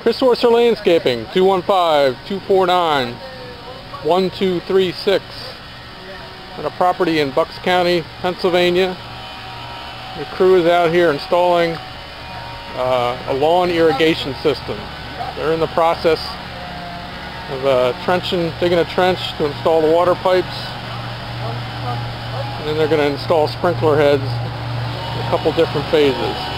Chris Orser Landscaping, 215-249-1236. On a property in Bucks County, Pennsylvania. The crew is out here installing a lawn irrigation system. They're in the process of digging a trench to install the water pipes. And then they're going to install sprinkler heads in a couple different phases.